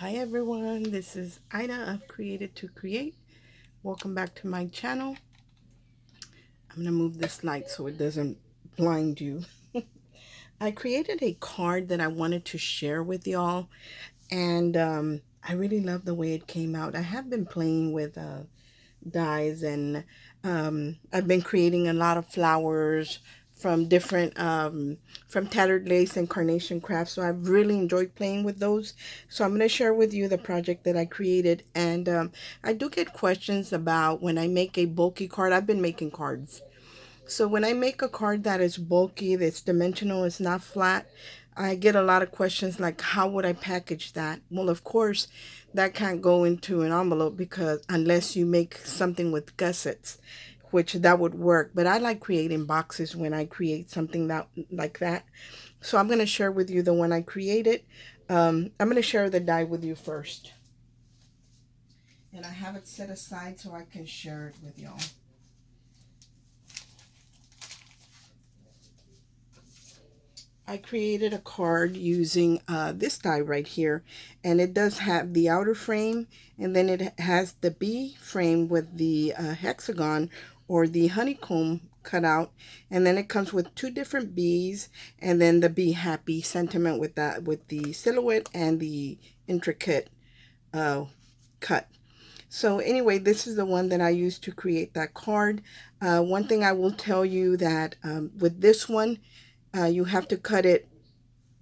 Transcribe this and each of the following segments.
Hi everyone, this is Ida of Created to Create. Welcome back to my channel. I'm going to move this light so it doesn't blind you. I created a card that I wanted to share with y'all, and I really love the way it came out. I have been playing with dies, and I've been creating a lot of flowers from different from tattered lace and carnation crafts, so I've really enjoyed playing with those. So I'm going to share with you the project that I created. And I do get questions about when I make a bulky card. I've been making cards, so when I make a card that is bulky, that's dimensional, it's not flat, I get a lot of questions like, how would I package that? Well, of course, that can't go into an envelope because unless you make something with gussets, which that would work. But I like creating boxes when I create something that like that. So I'm going to share with you the one I created. I'm going to share the die with you first. And I have it set aside so I can share it with y'all. I created a card using this die right here, and it does have the outer frame, and then it has the B frame with the hexagon or the honeycomb cut out, and then it comes with two different bees, and then the Be Happy sentiment with that, with the silhouette and the intricate cut. So anyway, this is the one that I used to create that card. One thing I will tell you that with this one, you have to cut it,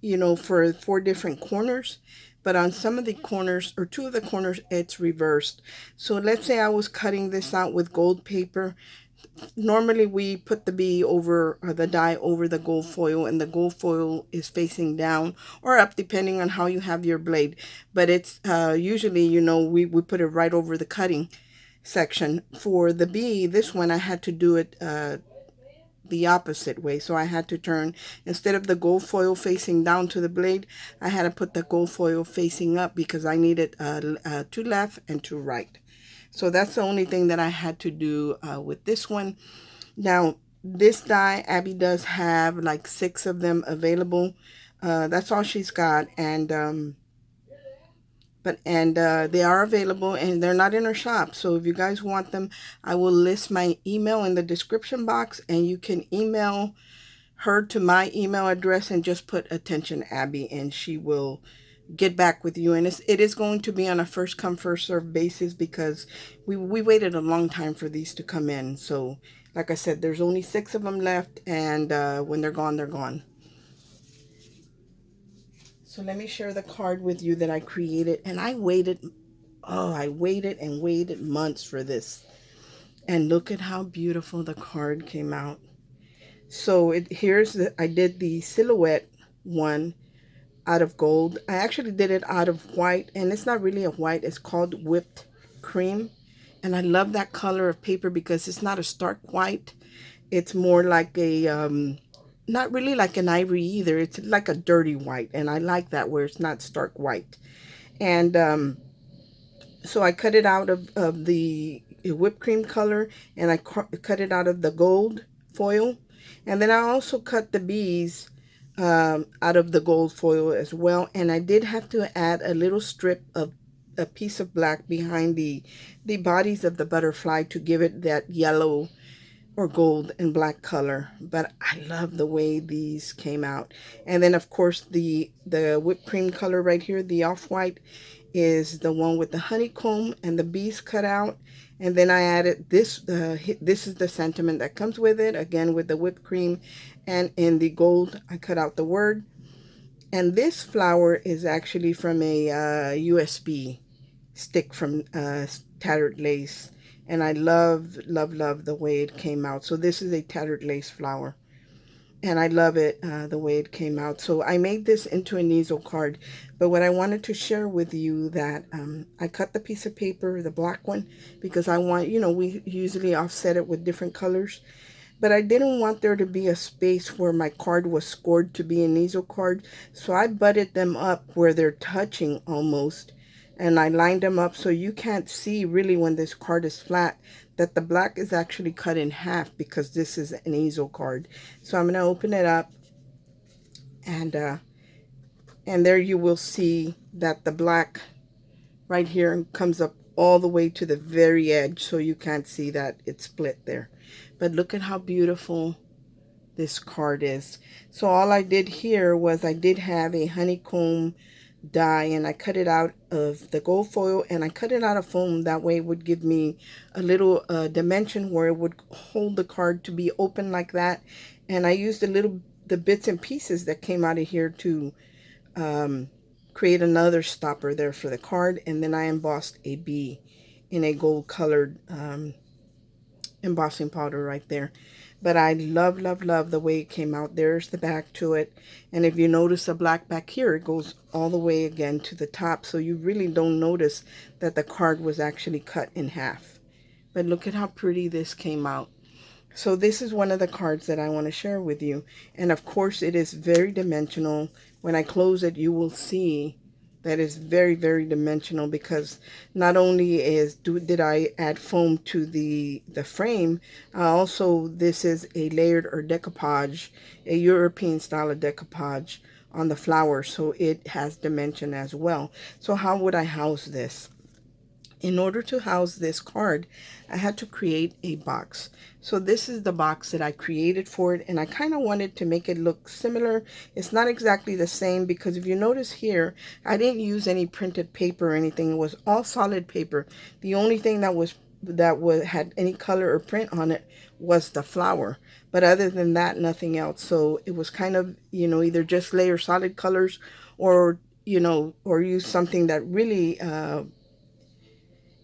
you know, for 4 different corners, but on some of the corners, or 2 of the corners, it's reversed. So let's say I was cutting this out with gold paper. Normally we put the bee over, or the die over the gold foil, and the gold foil is facing down or up depending on how you have your blade, but it's usually, you know, we put it right over the cutting section. For the bee, this one I had to do it the opposite way. So I had to turn, instead of the gold foil facing down to the blade, I had to put the gold foil facing up because I needed to left and to right. So that's the only thing that I had to do with this one. Now, this die, Abby does have like 6 of them available. That's all she's got. And they are available, and they're not in her shop. So if you guys want them, I will list my email in the description box, and you can email her to my email address and just put attention Abby, and she will get back with you. And it is going to be on a first come first serve basis because we waited a long time for these to come in. So like I said, there's only 6 of them left, and when they're gone, they're gone. So let me share the card with you that I created. And I waited, oh, I waited and waited months for this. And look at how beautiful the card came out. So I did the silhouette one out of gold. I actually did it out of white, and it's not really a white, it's called whipped cream. And I love that color of paper because it's not a stark white. It's more like a not really like an ivory either. It's like a dirty white, and I like that where it's not stark white. And so I cut it out of the whipped cream color, and I cut it out of the gold foil. And then I also cut the bees out of the gold foil as well. And I did have to add a little strip of a piece of black behind the bodies of the butterfly to give it that yellow or gold and black color. But I love the way these came out. And then of course the whipped cream color right here, the off-white, is the one with the honeycomb and the bees cut out. And then I added this, this is the sentiment that comes with it, again with the whipped cream, and in the gold I cut out the word. And this flower is actually from a USB stick from tattered lace, and I love the way it came out. So this is a tattered lace flower, and I love it the way it came out. So I made this into an easel card, but what I wanted to share with you that I cut the piece of paper, the black one, because I want, you know, we usually offset it with different colors, but I didn't want there to be a space where my card was scored to be an easel card. So I butted them up where they're touching almost, and I lined them up so you can't see really when this card is flat that the black is actually cut in half because this is an easel card. So I'm going to open it up, and there you will see that the black right here and comes up all the way to the very edge, so you can't see that it's split there. But look at how beautiful this card is. So all I did here was I did have a honeycomb die, and I cut it out of the gold foil, and I cut it out of foam. That way it would give me a little dimension where it would hold the card to be open like that. And I used the bits and pieces that came out of here to create another stopper there for the card. And then I embossed a bee in a gold colored embossing powder right there. But I love, love, love the way it came out. There's the back to it. And if you notice the black back here, it goes all the way again to the top. So you really don't notice that the card was actually cut in half. But look at how pretty this came out. So this is one of the cards that I want to share with you. And of course, it is very dimensional. When I close it, you will see that is very, very dimensional, because not only did I add foam to the frame, also this is a layered or decoupage, a European style of decoupage on the flower, so it has dimension as well. So how would I house this? In order to house this card, I had to create a box. So this is the box that I created for it, and I kind of wanted to make it look similar. It's not exactly the same, because if you notice here, I didn't use any printed paper or anything. It was all solid paper. The only thing that had any color or print on it was the flower. But other than that, nothing else. So it was kind of, either just layer solid colors, or or use something that really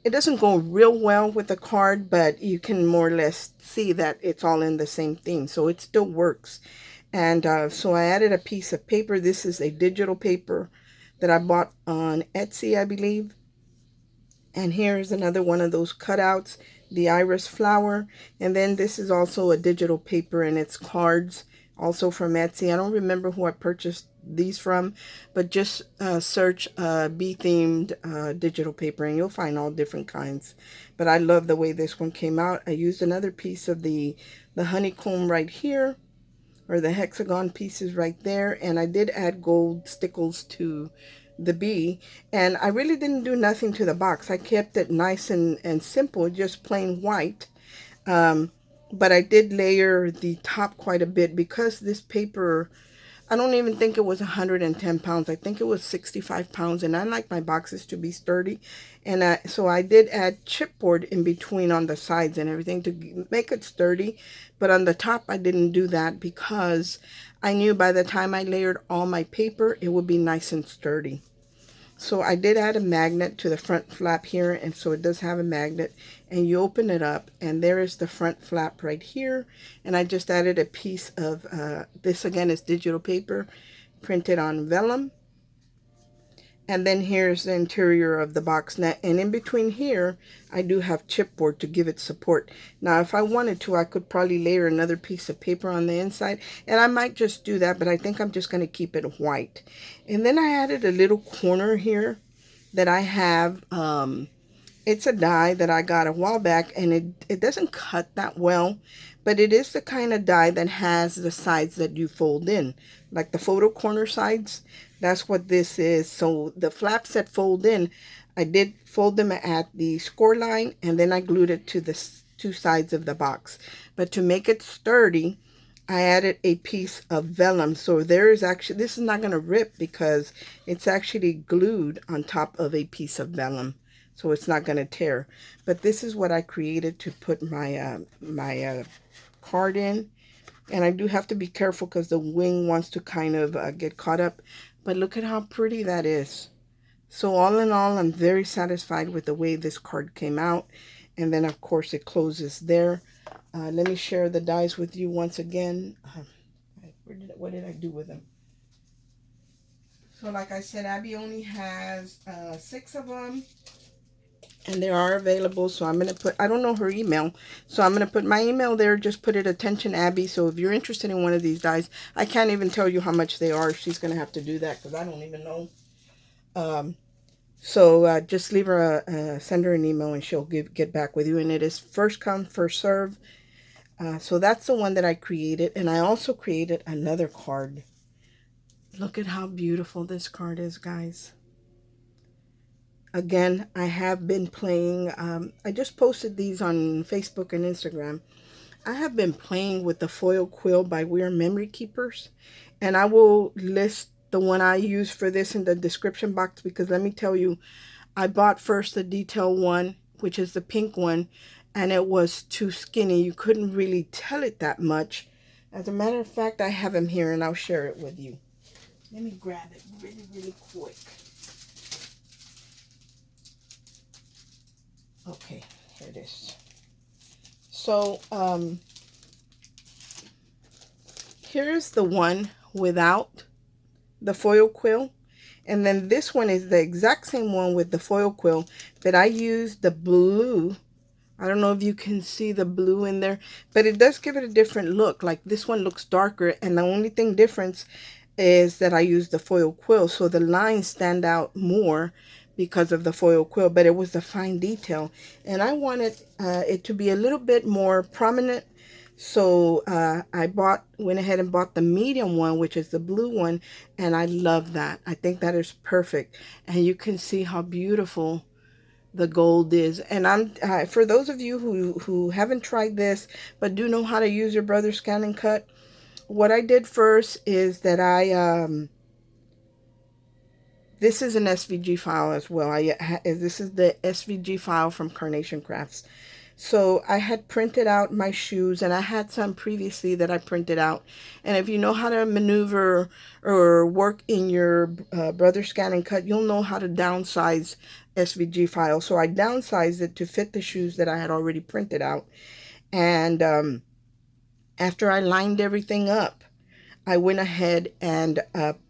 it doesn't go real well with the card, but you can more or less see that it's all in the same theme, so it still works. And so I added a piece of paper. This is a digital paper that I bought on Etsy, I believe. And here's another one of those cutouts, the iris flower. And then this is also a digital paper, and it's cards, also from Etsy. I don't remember who I purchased these from, but just search bee themed digital paper, and you'll find all different kinds. But I love the way this one came out. I used another piece of the honeycomb right here, or the hexagon pieces right there, and I did add gold stickles to the bee. And I really didn't do nothing to the box. I kept it nice and simple, just plain white. But I did layer the top quite a bit, because this paper, I don't even think it was 110 pounds. I think it was 65 pounds. And I like my boxes to be sturdy. And so I did add chipboard in between on the sides and everything to make it sturdy. But on the top, I didn't do that, because I knew by the time I layered all my paper, it would be nice and sturdy. So I did add a magnet to the front flap here, and so it does have a magnet, and you open it up, and there is the front flap right here. And I just added a piece of this, again, is digital paper printed on vellum. And then here's the interior of the box net, and in between here I do have chipboard to give it support. Now if I wanted to, I could probably layer another piece of paper on the inside, and I might just do that, but I think I'm just going to keep it white. And then I added a little corner here that I have. It's a die that I got a while back, and it doesn't cut that well, but it is the kind of die that has the sides that you fold in, like the photo corner sides. That's what this is. So the flaps that fold in, I did fold them at the score line, and then I glued it to the two sides of the box. But to make it sturdy, I added a piece of vellum. So there is actually, this is not going to rip, because it's actually glued on top of a piece of vellum. So it's not going to tear. But this is what I created to put my card in. And I do have to be careful, because the wing wants to kind of get caught up. But look at how pretty that is. So all in all, I'm very satisfied with the way this card came out. And then, of course, it closes there. Let me share the dies with you once again. What did I do with them? So like I said, Abby only has 6 of them. And they are available, so I'm going to put, I don't know her email, so I'm going to put my email there. Just put it, attention Abby. So if you're interested in one of these dies, I can't even tell you how much they are. She's going to have to do that, because I don't even know. So just leave her, send her an email, and she'll get back with you. And it is first come, first serve. So that's the one that I created. And I also created another card. Look at how beautiful this card is, guys. Again, I have been playing, I just posted these on Facebook and Instagram. I have been playing with the foil quill by We're Memory Keepers, and I will list the one I use for this in the description box, because let me tell you, I bought first the detail one, which is the pink one, and it was too skinny. You couldn't really tell it that much. As a matter of fact, I have them here and I'll share it with you. Let me grab it really, really quick. Okay, here it is. So, here's the one without the foil quill. And then this one is the exact same one with the foil quill, but I used the blue. I don't know if you can see the blue in there, but it does give it a different look. Like this one looks darker, and the only thing difference is that I used the foil quill, so the lines stand out more because of the foil quill, but it was the fine detail. And I wanted it to be a little bit more prominent, so I went ahead and bought the medium one, which is the blue one, and I love that. I think that is perfect, and you can see how beautiful the gold is. And I'm for those of you who haven't tried this but do know how to use your brother scan and cut, what I did first is that this is an SVG file as well. This is the SVG file from Carnation Crafts. So I had printed out my shoes, and I had some previously that I printed out. And if you know how to maneuver or work in your brother scan and cut, you'll know how to downsize SVG files. So I downsized it to fit the shoes that I had already printed out. And after I lined everything up, I went ahead and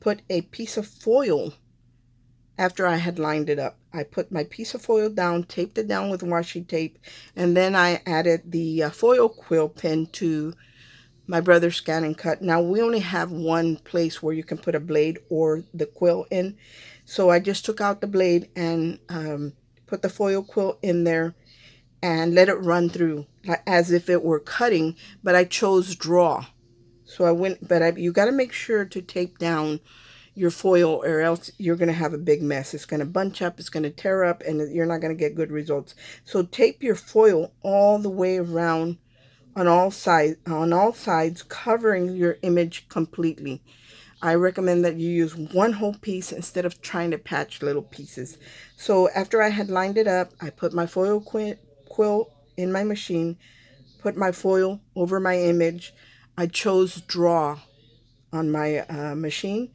put a piece of foil. After I had lined it up, I put my piece of foil down, taped it down with washi tape, and then I added the foil quill pin to my brother's scan and cut. Now, we only have one place where you can put a blade or the quill in, so I just took out the blade and put the foil quill in there and let it run through like as if it were cutting, but I chose draw. So I went, but you got to make sure to tape down your foil, or else you're going to have a big mess. It's going to bunch up, it's going to tear up, and you're not going to get good results. So tape your foil all the way around on all sides, covering your image completely. I recommend that you use one whole piece instead of trying to patch little pieces. So after I had lined it up, I put my foil quill in my machine, put my foil over my image. I chose draw on my machine,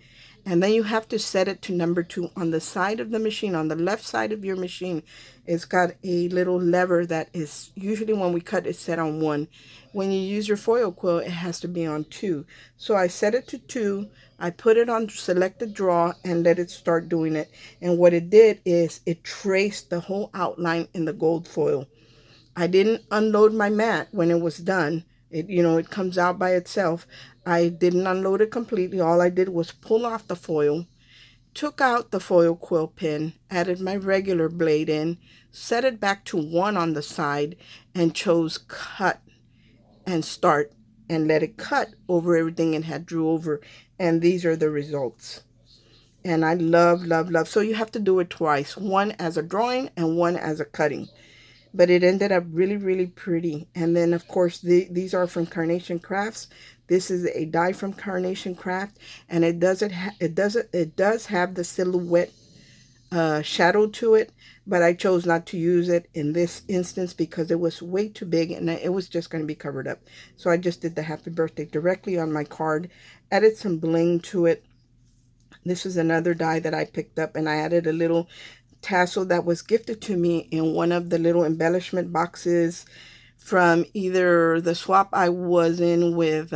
and then you have to set it to number 2 on the side of the machine. On the left side of your machine, it's got a little lever that is usually, when we cut, it's set on 1. When you use your foil quill, it has to be on 2. So I set it to 2. I put it on selected draw and let it start doing it. And what it did is it traced the whole outline in the gold foil. I didn't unload my mat when it was done. It comes out by itself. I didn't unload it completely. All I did was pull off the foil, took out the foil quill pin, added my regular blade in, set it back to 1 on the side, and chose cut and start, and let it cut over everything and had drew over. And these are the results. And I love, love, love. So you have to do it twice, one as a drawing and one as a cutting. But it ended up really, really pretty. And then, of course, these are from Carnation Crafts. This is a die from Carnation Craft, and it does have the silhouette shadow to it, but I chose not to use it in this instance because it was way too big and it was just going to be covered up. So I just did the happy birthday directly on my card, added some bling to it. This is another die that I picked up, and I added a little tassel that was gifted to me in one of the little embellishment boxes from either the swap I was in with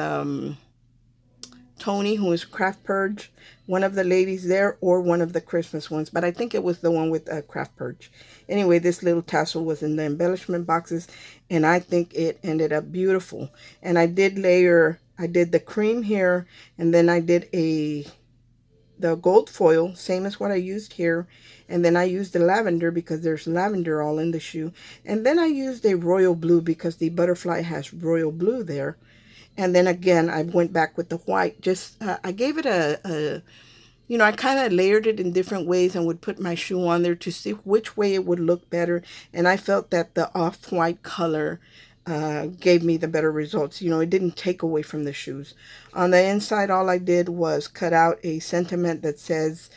Tony, who is Craft Purge, one of the ladies there, or one of the Christmas ones, but I think it was the one with Craft Purge. Anyway, this little tassel was in the embellishment boxes, and I think it ended up beautiful. And I did the cream here, and then I did the gold foil, same as what I used here. And then I used the lavender because there's lavender all in the shoe. And then I used a royal blue because the butterfly has royal blue there. And then again, I went back with the white. I gave it you know, I kind of layered it in different ways and would put my shoe on there to see which way it would look better. And I felt that the off-white color gave me the better results. You know, it didn't take away from the shoes. On the inside, all I did was cut out a sentiment that says,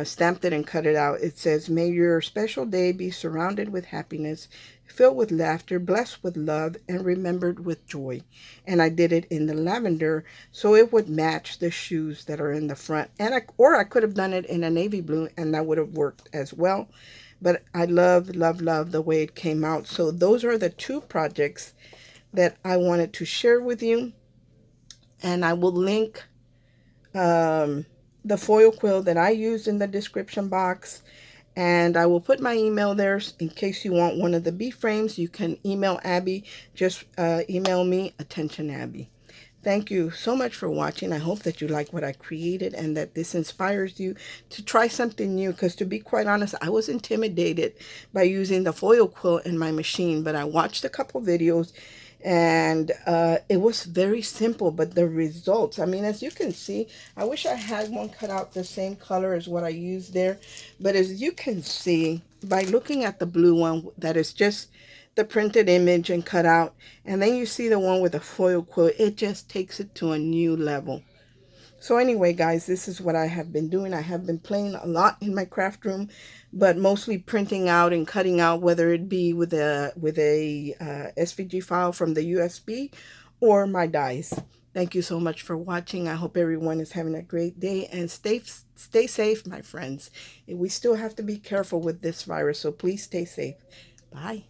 stamped it and cut it out. It says, may your special day be surrounded with happiness, filled with laughter, blessed with love, and remembered with joy. And I did it in the lavender so it would match the shoes that are in the front. Or I could have done it in a navy blue and that would have worked as well. But I love, love, love the way it came out. So those are the two projects that I wanted to share with you. And I will link the foil quill that I used in the description box. And I will put my email there in case you want one of the bee frames. You can email Abby. Just email me, Attention Abby. Thank you so much for watching. I hope that you like what I created and that this inspires you to try something new. Because to be quite honest, I was intimidated by using the foil quill in my machine. But I watched a couple videos and it was very simple, but the results, I mean, as you can see, I wish I had one cut out the same color as what I used there. But as you can see, by looking at the blue one, that is just the printed image and cut out, and then you see the one with the foil quill, it just takes it to a new level. So anyway, guys, this is what I have been doing. I have been playing a lot in my craft room, but mostly printing out and cutting out, whether it be with a SVG file from the USB or my dies. Thank you so much for watching. I hope everyone is having a great day, and stay safe, my friends. We still have to be careful with this virus, so please stay safe. Bye.